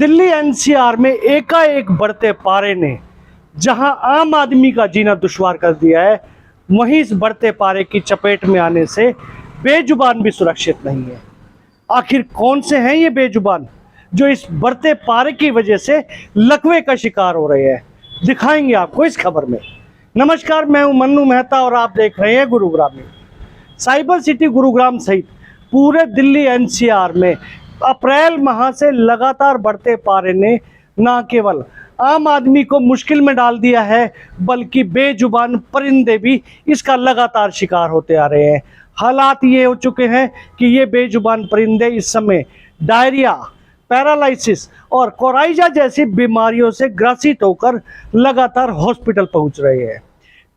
Delhi NCR में एकाएक बढ़ते पारे ने जहां आम आदमी का जीना दुश्वार कर दिया है, वहीं इस बढ़ते पारे की चपेट में आने से बेजुबान भी सुरक्षित नहीं है। आखिर कौन से हैं ये बेजुबान जो इस बढ़ते पारे की वजह से लकवे का शिकार हो रहे हैं, दिखाएंगे आपको इस खबर में। नमस्कार, मैं हूं मन्नू मेहता और आप देख रहे हैं गुरुग्रामी। साइबर सिटी गुरुग्राम सहित पूरे दिल्ली एनसीआर में अप्रैल माह से लगातार बढ़ते पारे ने न केवल आम आदमी को मुश्किल में डाल दिया है, बल्कि बेजुबान परिंदे भी इसका लगातार शिकार होते आ रहे हैं। हालात ये हो चुके हैं कि ये बेजुबान परिंदे इस समय डायरिया, पैरालाइसिस और कोराइजा जैसी बीमारियों से ग्रसित होकर लगातार हॉस्पिटल पहुंच रहे हैं।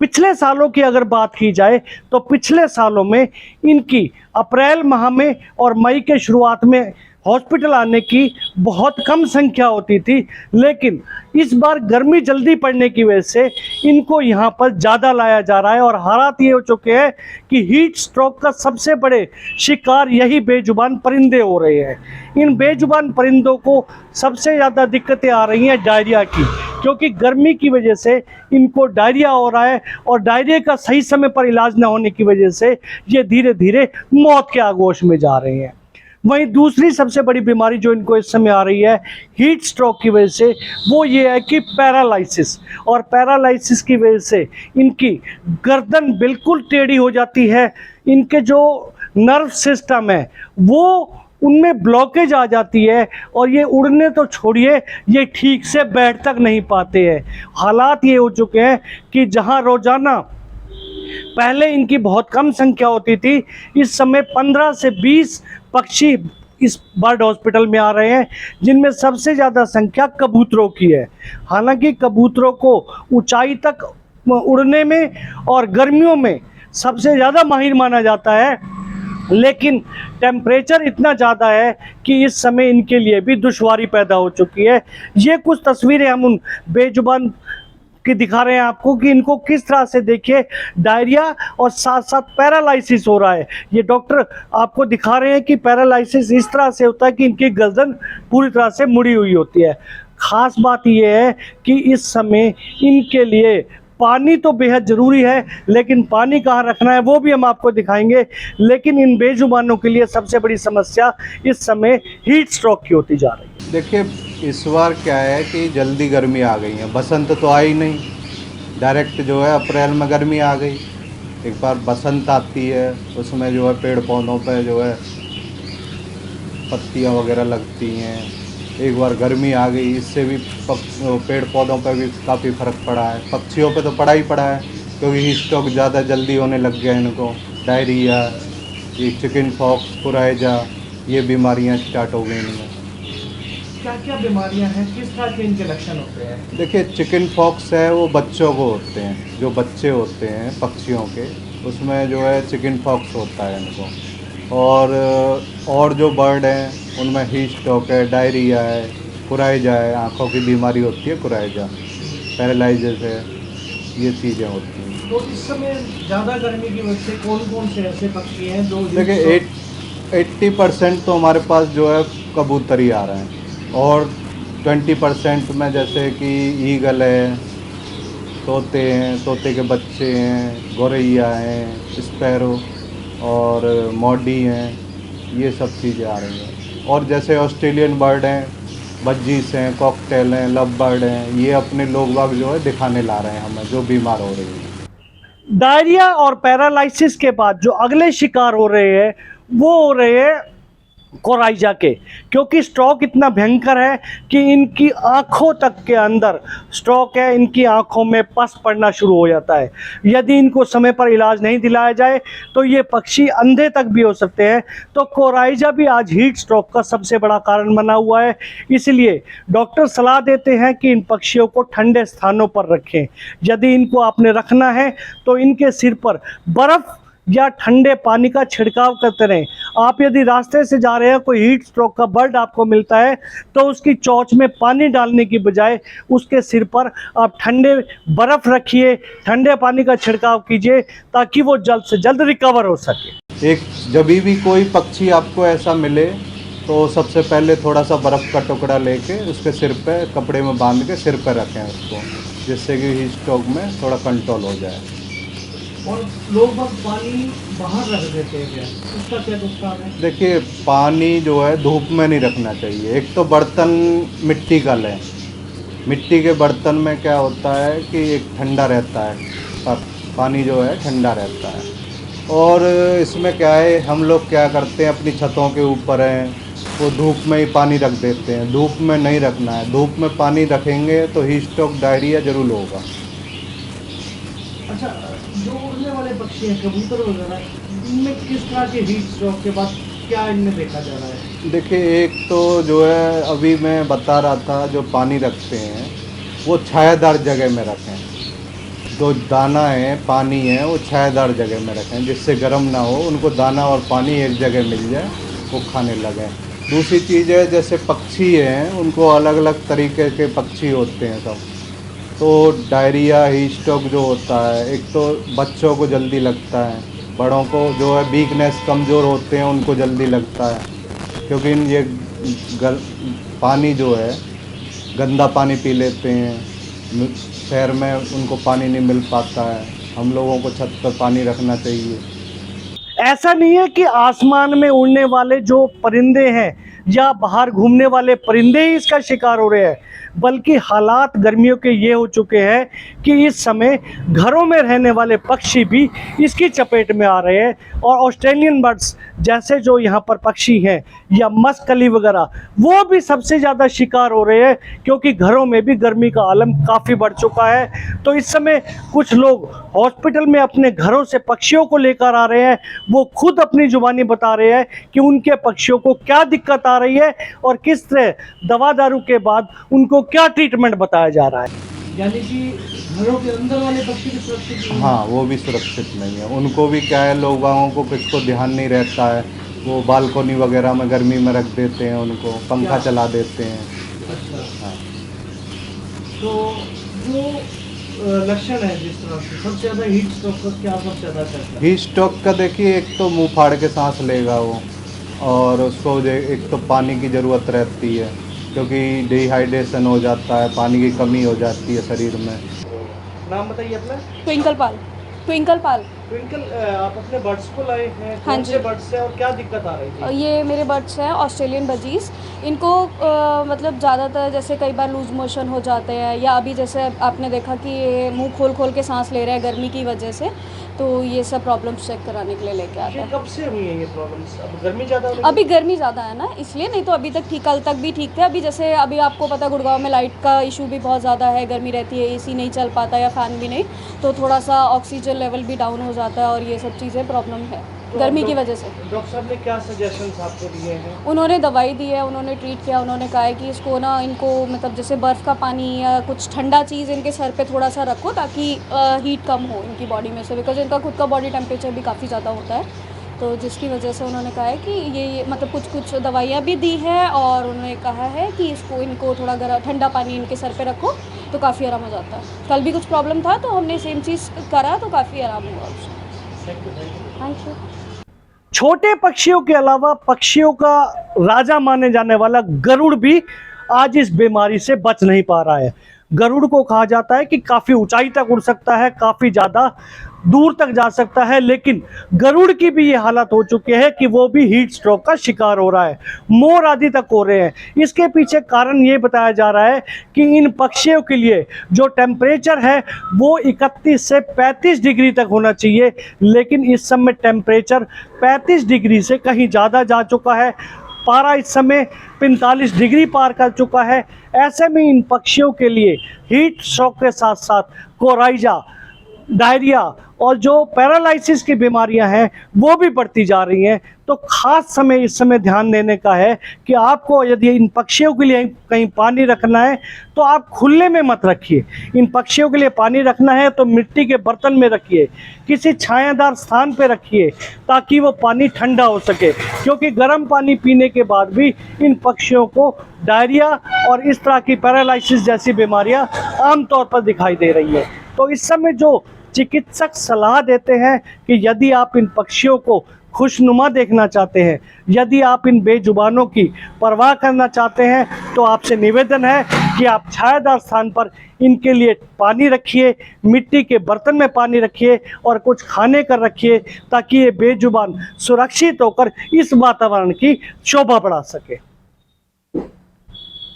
पिछले सालों की अगर बात की जाए तो पिछले सालों में इनकी अप्रैल माह में और मई के शुरुआत में हॉस्पिटल आने की बहुत कम संख्या होती थी, लेकिन इस बार गर्मी जल्दी पड़ने की वजह से इनको यहाँ पर ज़्यादा लाया जा रहा है। और हालात ये हो चुके हैं कि हीट स्ट्रोक का सबसे बड़े शिकार यही बेजुबान परिंदे हो रहे हैं। इन बेजुबान परिंदों को सबसे ज़्यादा दिक्कतें आ रही हैं डायरिया की, क्योंकि गर्मी की वजह से इनको डायरिया हो रहा है और डायरिया का सही समय पर इलाज न होने की वजह से ये धीरे धीरे मौत के आगोश में जा रहे हैं। वहीं दूसरी सबसे बड़ी बीमारी जो इनको इस समय आ रही है हीट स्ट्रोक की वजह से, वो ये है कि पैरालाइसिस। और पैरालाइसिस की वजह से इनकी गर्दन बिल्कुल टेढ़ी हो जाती है, इनके जो नर्व सिस्टम है वो उनमें ब्लॉकेज आ जाती है और ये उड़ने तो छोड़िए, ये ठीक से बैठ तक नहीं पाते हैं। हालात ये हो चुके हैं कि जहां रोजाना पहले इनकी बहुत कम संख्या होती थी, इस समय 15 से 20 पक्षी इस बर्ड हॉस्पिटल में आ रहे हैं, जिनमें सबसे ज़्यादा संख्या कबूतरों की है। हालांकि कबूतरों को ऊंचाई तक उड़ने में और गर्मियों में सबसे ज़्यादा माहिर माना जाता है, लेकिन टेम्परेचर इतना ज़्यादा है कि इस समय इनके लिए भी दुश्वारी पैदा हो चुकी है। ये कुछ तस्वीरें हम उन बेजुबान की दिखा रहे हैं आपको कि इनको किस तरह से, देखिए, डायरिया और साथ साथ पैरालाइसिस हो रहा है। ये डॉक्टर आपको दिखा रहे हैं कि पैरालाइसिस इस तरह से होता है कि इनकी गर्दन पूरी तरह से मुड़ी हुई होती है। ख़ास बात यह है कि इस समय इनके लिए पानी तो बेहद ज़रूरी है, लेकिन पानी कहाँ रखना है वो भी हम आपको दिखाएंगे। लेकिन इन बेजुबानों के लिए सबसे बड़ी समस्या इस समय हीट स्ट्रोक की होती जा रही है। देखिए, इस बार क्या है कि जल्दी गर्मी आ गई है, बसंत तो आई नहीं, डायरेक्ट जो है अप्रैल में गर्मी आ गई। एक बार बसंत आती है, उसमें जो है पेड़ पौधों पे जो है पत्तियां वगैरह लगती हैं। एक बार गर्मी आ गई, इससे भी पेड़ पौधों पे भी काफ़ी फ़र्क पड़ा है। पक्षियों पे तो पड़ा ही पड़ा है, क्योंकि हीट स्ट्रोक ज़्यादा जल्दी होने लग गया है इनको। डायरिया, ये चिकन पॉक्स, कोराइजा, ये बीमारियां स्टार्ट हो गई इनमें। क्या क्या बीमारियां हैं, किस तरह के इनके लक्षण होते हैं? देखिए, चिकन पॉक्स है वो बच्चों को होते हैं, जो बच्चे होते हैं पक्षियों के, उसमें जो है चिकन पॉक्स होता है इनको। और जो बर्ड हैं उनमें हीट स्ट्रोक है, डायरिया है, कोराइजा है, आँखों की बीमारी होती है कोराइजा, पैरालाइसिस है, ये चीज़ें होती हैं। तो इस समय ज़्यादा गर्मी की वजह से कौन कौन से ऐसे पक्षी हैं जो, देखिए, 80% तो हमारे पास जो है कबूतर ही आ रहे हैं, और 20% में जैसे कि ईगल है, तोते हैं, तोते के बच्चे हैं, गौरैया हैं, स्पैरो और मॉडी हैं, ये सब चीज़ें आ रही हैं। और जैसे ऑस्ट्रेलियन बर्ड हैं, बज्जीस हैं, कॉकटेल हैं, लव बर्ड हैं, ये अपने लोग बाग जो है दिखाने ला रहे हैं हमें, जो बीमार हो रही है। डायरिया और पैरालाइसिस के बाद जो अगले शिकार हो रहे हैं वो हो रहे हैं कोराइजा के, क्योंकि स्ट्रोक इतना भयंकर है कि इनकी आंखों तक के अंदर स्ट्रोक है, इनकी आंखों में पस पड़ना शुरू हो जाता है। यदि इनको समय पर इलाज नहीं दिलाया जाए तो ये पक्षी अंधे तक भी हो सकते हैं। तो कोराइजा भी आज हीट स्ट्रोक का सबसे बड़ा कारण बना हुआ है। इसलिए डॉक्टर सलाह देते हैं कि इन पक्षियों को ठंडे स्थानों पर रखें। यदि इनको आपने रखना है तो इनके सिर पर बर्फ़ या ठंडे पानी का छिड़काव करते रहें। आप यदि रास्ते से जा रहे हैं, कोई हीट स्ट्रोक का बर्ड आपको मिलता है, तो उसकी चोंच में पानी डालने की बजाय उसके सिर पर आप ठंडे बर्फ़ रखिए, ठंडे पानी का छिड़काव कीजिए, ताकि वो जल्द से जल्द रिकवर हो सके। एक जब भी कोई पक्षी आपको ऐसा मिले तो सबसे पहले थोड़ा सा बर्फ़ का टुकड़ा लेके उसके सिर पे कपड़े में बांध के सिर पे रखें उसको, जिससे कि हीट स्ट्रोक में थोड़ा कंट्रोल हो जाए। और लोग बस पानी बाहर रख देते हैं क्या, उसका क्या नुकसान है? देखिए, पानी जो है धूप में नहीं रखना चाहिए। एक तो बर्तन मिट्टी का लें, मिट्टी के बर्तन में क्या होता है कि एक ठंडा रहता है, पानी जो है ठंडा रहता है। और इसमें क्या है, हम लोग क्या करते हैं, अपनी छतों के ऊपर हैं, वो धूप में ही पानी रख देते हैं। धूप में नहीं रखना है। धूप में पानी रखेंगे तो हीट स्ट्रोक, डायरिया जरूर होगा। अच्छा, जो उड़ने वाले पक्षी हैं, कबूतर वगैरह, इनमें किस तरह के हीट स्ट्रोक के बाद क्या इनमें देखा जा रहा है? देखिए, एक तो जो है अभी मैं बता रहा था, जो पानी रखते हैं वो छायादार जगह में रखें। जो दाना है, पानी है, वो छायादार जगह में रखें, जिससे गर्म ना हो। उनको दाना और पानी एक जगह मिल जाए, वो खाने लगें। दूसरी चीज़ है, जैसे पक्षी हैं, उनको अलग अलग तरीके के पक्षी होते हैं सब। तो डायरिया, हीट स्ट्रोक जो होता है, एक तो बच्चों को जल्दी लगता है, बड़ों को जो है वीकनेस, कमज़ोर होते हैं, उनको जल्दी लगता है। क्योंकि ये पानी जो है, गंदा पानी पी लेते हैं। शहर में उनको पानी नहीं मिल पाता है। हम लोगों को छत पर पानी रखना चाहिए। ऐसा नहीं है कि आसमान में उड़ने वाले जो परिंदे हैं या बाहर घूमने वाले परिंदे ही इसका शिकार हो रहे हैं, बल्कि हालात गर्मियों के ये हो चुके हैं कि इस समय घरों में रहने वाले पक्षी भी इसकी चपेट में आ रहे हैं। और ऑस्ट्रेलियन बर्ड्स जैसे जो यहाँ पर पक्षी हैं या मस्कली वगैरह, वो भी सबसे ज़्यादा शिकार हो रहे हैं, क्योंकि घरों में भी गर्मी का आलम काफ़ी बढ़ चुका है। तो इस समय कुछ लोग हॉस्पिटल में अपने घरों से पक्षियों को लेकर आ रहे हैं। वो खुद अपनी जुबानी बता रहे हैं कि उनके पक्षियों को क्या दिक्कत आ रही है और किस तरह दवा दारू के बाद उनको क्या ट्रीटमेंट बताया जा रहा है। यानी कि घरों के अंदर वाले पक्षी भी सुरक्षित नहीं हैं? हाँ, वो भी सुरक्षित नहीं है। उनको भी क्या है, लोगों को किसको ध्यान नहीं रहता है, वो बालकोनी वगैरह में गर्मी में रख देते हैं, उनको पंखा क्या? चला देते हैं। अच्छा, हाँ। तो जो लक्षण है जिस तरह से सबसे ज़्यादा हीट स्ट्रोक का क्या सबसे ज़्दा करता है? हीट स्ट्रोक का देखिए, एक तो मुंह फाड़ के सांस लेगा वो, और उसको एक तो पानी की ज़रूरत रहती है, क्योंकि डिहाइड्रेशन हो जाता है, पानी की कमी हो जाती है शरीर में। नाम बताइए अपना। ट्विंकल पाल। ट्विंकल पाल। ट्विंकल, आप अपने बर्ड्स को लाए हैं, हाँ कौन जी। से बर्ड्स से और क्या दिक्कत आ रही थी? ये मेरे बर्ड्स हैं ऑस्ट्रेलियन बजीज। इनको मतलब ज़्यादातर जैसे कई बार लूज़ मोशन हो जाते हैं, या अभी जैसे आपने देखा कि ये मुंह खोल खोल के सांस ले रहे हैं गर्मी की वजह से, तो ये सब प्रॉब्लम्स चेक कराने के लिए लेके आते ये हैं। कब से हुई है ये प्रॉब्लम्स? अब गर्मी ज़्यादा हो रही है? अभी गर्मी ज़्यादा है ना, इसलिए। नहीं तो अभी तक ठीक, कल तक भी ठीक थे। अभी जैसे अभी आपको पता गुड़गांव में लाइट का इशू भी बहुत ज़्यादा है, गर्मी रहती है, एसी नहीं चल पाता या फ़ैन भी नहीं, तो थोड़ा सा ऑक्सीजन लेवल भी डाउन हो जाता है, और ये सब चीज़ें प्रॉब्लम है तो गर्मी की वजह से। डॉक्टर साहब ने क्या सजेशंस आपको दिए हैं? उन्होंने दवाई दी है, उन्होंने ट्रीट किया। उन्होंने कहा है कि इसको ना, इनको मतलब जैसे बर्फ़ का पानी या कुछ ठंडा चीज़ इनके सर पे थोड़ा सा रखो, ताकि हीट कम हो इनकी बॉडी में से, बिकॉज इनका खुद का बॉडी टेम्परेचर भी काफ़ी ज़्यादा होता है। तो जिसकी वजह से उन्होंने कहा है कि ये मतलब कुछ दवाइयाँ भी दी है, और उन्होंने कहा है कि इनको थोड़ा ठंडा पानी इनके सर पे रखो तो काफ़ी आराम हो जाता है। कल भी कुछ प्रॉब्लम था तो हमने सेम चीज़ करा तो काफ़ी आराम हुआ उसको। Thank you. छोटे पक्षियों के अलावा पक्षियों का राजा माने जाने वाला गरुड़ भी आज इस बीमारी से बच नहीं पा रहा है। गरुड़ को कहा जाता है कि काफ़ी ऊंचाई तक उड़ सकता है, काफ़ी ज़्यादा दूर तक जा सकता है, लेकिन गरुड़ की भी ये हालत हो चुकी है कि वो भी हीट स्ट्रोक का शिकार हो रहा है। मोर आदि तक हो रहे हैं। इसके पीछे कारण ये बताया जा रहा है कि इन पक्षियों के लिए जो टेम्परेचर है वो 31 से 35 डिग्री तक होना चाहिए, लेकिन इस समय टेम्परेचर 35 डिग्री से कहीं ज़्यादा जा चुका है। पारा इस समय 45 डिग्री पार कर चुका है। ऐसे में इन पक्षियों के लिए हीट स्ट्रोक के साथ साथ कोराइजा, डायरिया और जो पैरालिसिस की बीमारियां हैं वो भी बढ़ती जा रही हैं। तो खास समय इस समय ध्यान देने का है कि आपको यदि इन पक्षियों के लिए कहीं पानी रखना है तो आप खुले में मत रखिए। इन पक्षियों के लिए पानी रखना है तो मिट्टी के बर्तन में रखिए, किसी छायादार स्थान पे रखिए, ताकि वो पानी ठंडा हो सके, क्योंकि गर्म पानी पीने के बाद भी इन पक्षियों को डायरिया और इस तरह की पैरालिसिस जैसी बीमारियां आमतौर पर दिखाई दे रही है। तो इस समय जो चिकित्सक सलाह देते हैं कि यदि आप इन पक्षियों को खुशनुमा देखना चाहते हैं, यदि आप इन बेजुबानों की परवाह करना चाहते हैं, तो आपसे निवेदन है कि आप छायादार स्थान पर इनके लिए पानी रखिए, मिट्टी के बर्तन में पानी रखिए और कुछ खाने कर रखिए, ताकि ये बेजुबान सुरक्षित होकर इस वातावरण की शोभा बढ़ा सके।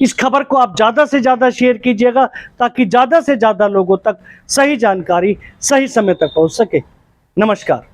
इस खबर को आप ज़्यादा से ज़्यादा शेयर कीजिएगा, ताकि ज़्यादा से ज़्यादा लोगों तक सही जानकारी सही समय तक पहुंच सके। नमस्कार।